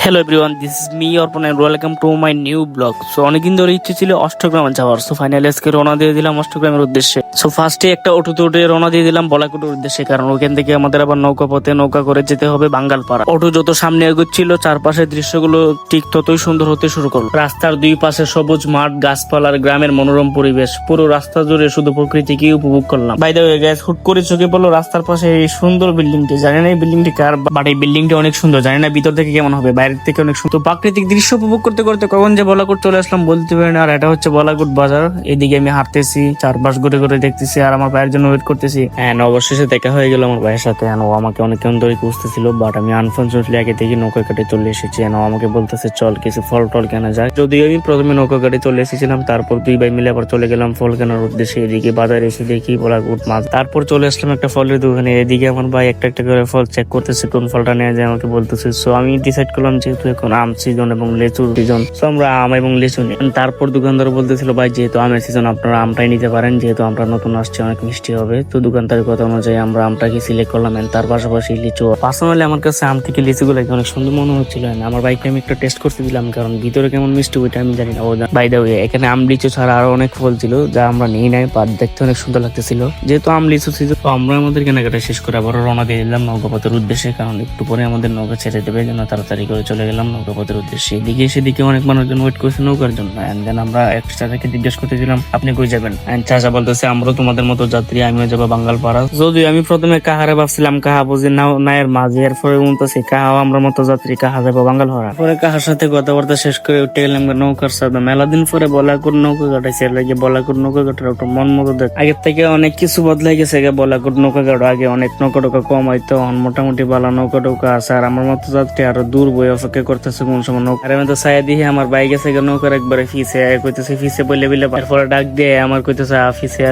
Hello everyone, this is me Arpan and welcome to my new blog. So অনেকদিন ধরে ইচ্ছে ছিল অষ্টগ্রাম যাওয়ার। সো ফাইনালি আজকে রওনা দিয়ে দিলাম অষ্টগ্রামের উদ্দেশ্যে। সো ফার্স্টে একটা অটোতে উঠে রওনা দিয়ে দিলাম বলাকুটের উদ্দেশ্যে, কারণ ওখান থেকে আমাদের আবার নৌকা করে যেতে হবে বাঙ্গালপাড়া। অটো যত সামনে এগোচ্ছিল চারপাশের দৃশ্যগুলো ঠিক ততই সুন্দর হতে শুরু করলো। রাস্তার দুই পাশে সবুজ মাঠ, গাছপালার গ্রামের মনোরম পরিবেশ, পুরো রাস্তা জুড়ে শুধু প্রকৃতিকে উপভোগ করলাম। বাই দ্য ওয়ে গাইস, হুট করে চোখে পড়লো রাস্তার পাশে এই সুন্দর বিল্ডিংটি। জানি না এই বিল্ডিংটি কার, বাট এই বিল্ডিংটি অনেক সুন্দর। জানি না ভিতর থেকে কেমন হবে, বাইরের থেকে অনেক সুন্দর। প্রাকৃতিক দৃশ্য উপভোগ করতে করতে কখন যে বলাকুট চলে আসলাম বলতে পারি না। আর এটা হচ্ছে বলাকুট বাজার। এদিকে আমি হাঁটতেছি, চারপাশ ঘুরে ঘুরে দেখতেছি আর আমার ভাইয়ের জন্য ওয়েট করতেছি। এন্ড অবশেষে দেখা হয়ে গেল আমার ভাইয়ের সাথে। ও আমাকে অনেকক্ষণ ধরে খুঁজতেছিল, বাট আমি আনফর্চুনেটলি আগে থেকে নৌকা কাটে চলে এসেছি। ও আমাকে বলতেছে চল কিছু ফল টল কেনা যায়। যদিও আমি প্রথমে নৌকা কাটে চলে এসেছিলাম, তারপর দুই ভাই মিলে আবার চলে গেলাম ফল কেনার উদ্দেশ্যে। এদিকে বাজারে এসে দেখি বলাকুট মাছ। তারপর চলে আসলাম একটা ফলের দোকানে। এদিকে আমার ভাই একটা একটা করে ফল চেক করতেছে কোন ফলটা নেওয়া যায় আমাকে বলতেছে। সো আমি ডিসাইড করলাম যেহেতু এখন আম সিজন এবং লেচুর সিজন, সো আমরা আম এবং লিচু নিই। তারপর দোকানদার বলতেছিল ভাই যেহেতু আমের সিজন আপনারা আমটাই নিতে পারেন, যেহেতু আমরা নতুন আসছে অনেক মিষ্টি হবে। তো দোকানদারের কথা অনুযায়ী আমরা আমটাকে সিলেক্ট করলাম। তার পাশাপাশি লিচু। পার্সোনালি আমার কাছে আম থেকে লিচুগুলো অনেক সুন্দর মনে হচ্ছিল। আমার বাইকটা আমি একটা টেস্ট করতে দিলাম, কারণ ভিতরে কেমন মিষ্টি ওইটা আমি জানি না। বাই দ্য ওয়ে এখানে আম লিচু ছাড়া আরো অনেক ফল ছিল যা আমরা নিয়ে নাই, বাট দেখতে অনেক সুন্দর লাগতেছিল। যেহেতু আম লিচু সিজন, তো আমরা আমাদের কেনাকাটা শেষ করে আবার রওনা দিয়ে দিলাম নৌকাপথের উদ্দেশ্যে, কারণ একটু পরে আমাদের নৌকা ছেড়ে দেবে, যেন তাড়াতাড়ি করে চলে গেলাম নৌকাপথের উদ্দেশ্যে। এদিকে সেদিকে অনেক মানুষজন ওয়েট করছে নৌকার জন্য। এন্ড দেন আমরা এক চাচাকে জিজ্ঞেস করতেছিলাম আপনি কই যাবেন। এন্ড চাচা বলতেছে আমরাও তোমাদের মতো যাত্রী, আমিও যাবো বাঙ্গালপাড়া। যদিও আমি প্রথমে কাহারে ভাবছিলাম কাহা বুঝি নায়ের মাঝে, এরপরে বলতেছি কাহাও আমরা মতো যাত্রী, কাহা যাবো বাঙ্গালপাড়া। পরে কাহার সাথে কথাবার্তা শেষ করে উঠে গেলাম নৌকার সাথে। মেলা দিন পরে বলাকুট নৌকা কাটাইছে, লাগে বলাকুট নৌকা কাটার একটা মন মতো দেখ। আগের থেকে অনেক কিছু বদলাই গেছে। বলাকুট নৌকা কাটা আগে অনেক নৌকা টোকা কম হইতো, মোটামুটি ভালো নৌকা টোকা আছে। আর আমার মতো যাত্রী আরো দূর বই অপেক্ষা করতেছে কোন সময় নৌকা। আর আমি তো ছায়া দিয়ে আমার বাইক আছে নৌকার একবারে ফিসে কইতেছে ফিসে বলে বিলে, এরপরে ডাক দিয়ে আমার কইতেছে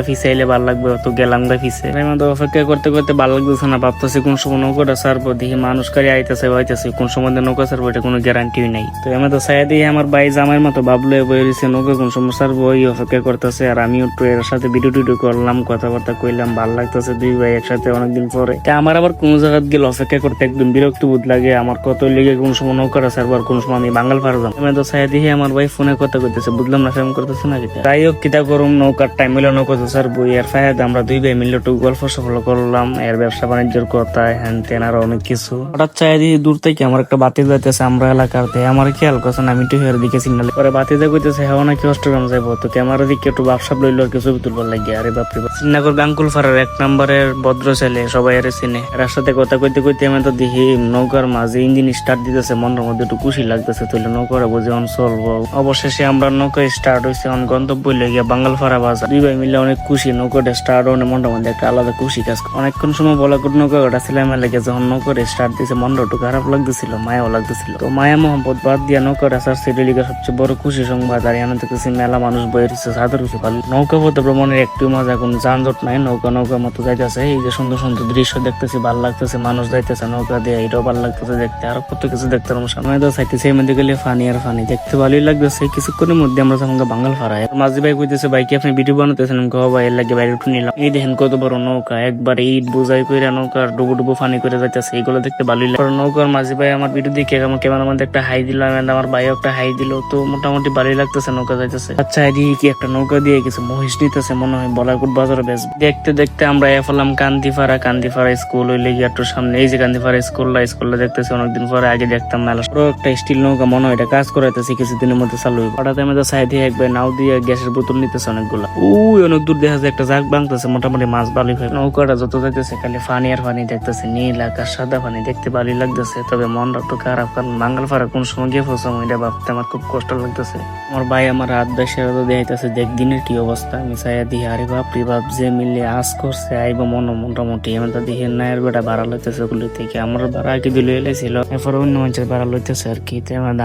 ফিসে এলে ভালো লাগবে, তো গেলাম গা ফিসে। আমি তো অপেক্ষা করতে করতে ভালো লাগতেছে না, ভাবতেছি কোন সময় নৌকাটা ছাড়বো। দেখি মানুষ কারি আইতেছে হইতেছে, কোন সময় নৌকা ছাড়বো এটা কোনো গ্যারান্টি নাই। তো আমি তো ছায়া দিয়ে আমার বাই জামাইয়ের মতো বাবলু বই রয়েছে নৌকা কোন সময় ছাড়বো ওই অপেক্ষা করতেছে। আর আমিও একটু এর সাথে ভিডিও টিডিও করলাম, কথাবার্তা কইলাম, ভালো লাগতেছে দুই ভাই একসাথে অনেকদিন পরে। আমার আবার কোন জায়গা গেলে অপেক্ষা করতে একদম বিরক্ত বোধ লাগে। আমার কত লেগে কোন সময় নৌকাটা ছাড়বো আর কোন সময় আমি বাঙ্গালপাড়া যাবো। আমি তো ছায়া দিয়ে আমার ভাই ফোনে কথা কইতেছে, বুঝলাম না ফেম করতেছে না কিতা। যাই হোক কিতা করুম, নৌকার টাইম মিলে নৌকা তো ছাড়বো। এর ফায়াদে আমরা দুই ভাই মিলে একটু গল্প সফল করলাম, এর ব্যবসা বাণিজ্যের কথা হ্যান তেন আরো অনেক কিছু। হঠাৎ ছায়া দিয়ে দূর থেকে আমার একটা বাতি যাইতেছে আমরা এলাকাতে। আমার খেয়াল করছেন আমি একটু হের দিকে সিগনাল পরে বাতি যা কইতেছে হ্যাঁ নাকি অষ্টগ্রাম যাবো। তো ক্যামেরা দিকে একটু বাপসাপ লইলো আর কিছু তুলবার লাগে। আরে বাপরে শ্রীনগর গাঙ্কুল ফারার এক নম্বরের ভদ্র ছেলে, সবাই আরে চিনে। এর সাথে কথা কইতে কইতে আমি তো দেখি নৌকার মাঝে ইঞ্জিন স্টার্ট দিতেছে, মনের মধ্যে একটু খুশি লাগতেছে। তাহলে নৌকাটা বুঝে অন চলবো। অবশেষে আমরা নৌকা স্টার্ট হয়েছে, অন গন্তব্য লেগে বাঙ্গালপাড়া বাজার। দুই ভাই মিলে অনেক খুশি। নৌকাটা স্টার্ট হনে মনটা মধ্যে একটা আলাদা খুশি কাজ। অনেকক্ষণ সময় বলাকুট নৌকা কাটাছিলাম লেগে, যখন নৌকাটা স্টার্ট দিয়েছে মনটা একটু খারাপ লাগতেছিল, মায়াও লাগতেছিল। তো মায়া মোহাম্মদ বাদ দিয়া নৌকাটা ছাড়ছে, এটা লিগে সবচেয়ে বড় খুশি সংবাদ। আর এখানে দেখতেছি মেলা মানুষ বয়ে রয়েছে, সাদের রয়েছে ভালো। নৌকা পথে ভ্রমণের একটু মজা, কোনো যানজট নাই, নৌকা মতো যাইতেছে। এই যে সুন্দর সুন্দর দৃশ্য দেখতেছি, ভালো লাগতেছে, মানুষ যাইতেছে নৌকা দিয়ে, এটাও ভালো লাগতেছে দেখতে। আর কত কিছু দেখতে সামনে তো চাইতেছে, এর মধ্যে গেলে ফানি আর ফানি দেখতে ভালোই লাগতেছে। কিছুক্ষণের মধ্যে আমরা যখন বাঙ্গালপাড়া। মাঝি ভাই কইতেছে ভাই কি আপনি ভিডিও বানাতেছেন? ভাই এর লাগে বাইরে উঠে নিলাম। এই দেখেন কত বড় নৌকা, একবার ইট বোঝাই করে নৌকার ডুবু ফানি করে যাইতেছে, এইগুলো দেখতে ভালোই লাগে। নৌকার মাঝি ভাই আমার ভিডিও দেখে আমার ক্যামেরার মধ্যে একটা হাই দিলাম, আমার ভাইও একটা হাই দিল। তো মোটামুটি ভালোই লাগতেছে নৌকা যাইতেছে। আচ্ছা এদিকে কি একটা নৌকা দিয়ে কিছু মহিষ নিতেছে মনে হয়, বলাকুট বাজারে বেশ। দেখতে দেখতে আমরা এলাম কান্দিপাড়া স্কুল ওই লেগে একটু সামনে। এই যে কান্দিপাড়া স্কুলটা দেখতেছি অনেকদিন পরে, আগে দেখতাম মেলা। একটা স্টিল নৌকা মনে হয় এটা কাজ করাইতেছে, কিছুদিনের মধ্যে চালু হইব। হঠাৎ আমাদের সাইড দিয়ে একবার নাও দিয়ে গ্যাসের বোতল নিতেছে অনেকগুলা। ওই অনেক দূর দেখা যায় একটা জাগ ভাঙতেছে, মোটামুটি মাছ ভালোই হয়। নৌকাটা যত যাইতেছে খালি ফানি আর ফানি দেখতেছে, নীল আকাশ সাদা ফানি দেখতে ভালোই লাগতেছে। তবে মনটা একটু খারাপ, কারণ বাঙ্গালপাড়া কোন সময় গিয়ে ফসম এটা ভাবতে আমার খুব কষ্ট লাগতেছে। আমার ভাই আমার হাত বেশি দেখাইতেছে দেখ দিনের কি অবস্থা। আমি চাইয়া দিয়ে আরে বাপরে বাপ যে মিলে আজ করছে আইব মোটামুটি। আমি তো দেখি নায়ের বেটা ভাড়া লইতেছে ওগুলো থেকে, আমার ভাড়া আগে দিলে এলেছিল, এরপরে অন্য মানুষের ভাড়া লইতেছে আর কি।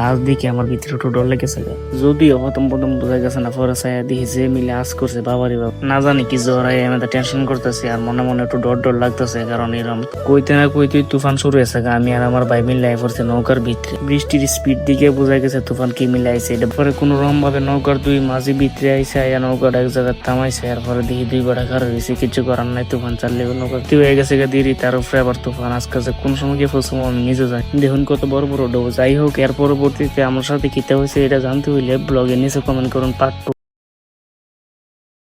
আজ দিকে আমার ভিতরে একটু ডর লেগেছে। যদিও প্রথম বোঝা গেছে না, পরে চাইয়া দেখি যে মিলে আজ করছে বাবারি বাপ, না জানি কি জ্বর হয়। আমি তো টেনশন করতেছি আর মনে মনে একটু ডর লাগতেছে, কারণ এরকম কইতে না কইতে তুফান শুরু হয়েছে। আমি আর আমার ভাই মিলে পড়ছে নৌকার ভিতরে। বৃষ্টির স্পিড দিকে বোঝা গেছে তুফান কি মিলে আইছে। এটা পরে কোন রকম ভাবে নৌকার দুই মাঝি ভিতরে আইসে, নৌকাটা এক জায়গায় থামাইছে। এরপরে দেখি দুই বেড়া খারাপ হয়েছে, কিছু করার নাই। তুফান চাললে নৌকা হয়ে গেছে দেরি, তার উপরে আবার তুফান। আজকে কোন সময় গিয়ে ফসম আমি নিজে যাই। দেখুন কত বড় বড় রোডও। যাই হোক, এর পরবর্তীতে আমার সাথে কিতে হয়েছে এটা জানতে হইলে ব্লগের নিচে কমেন্ট করুন পার্ট 2।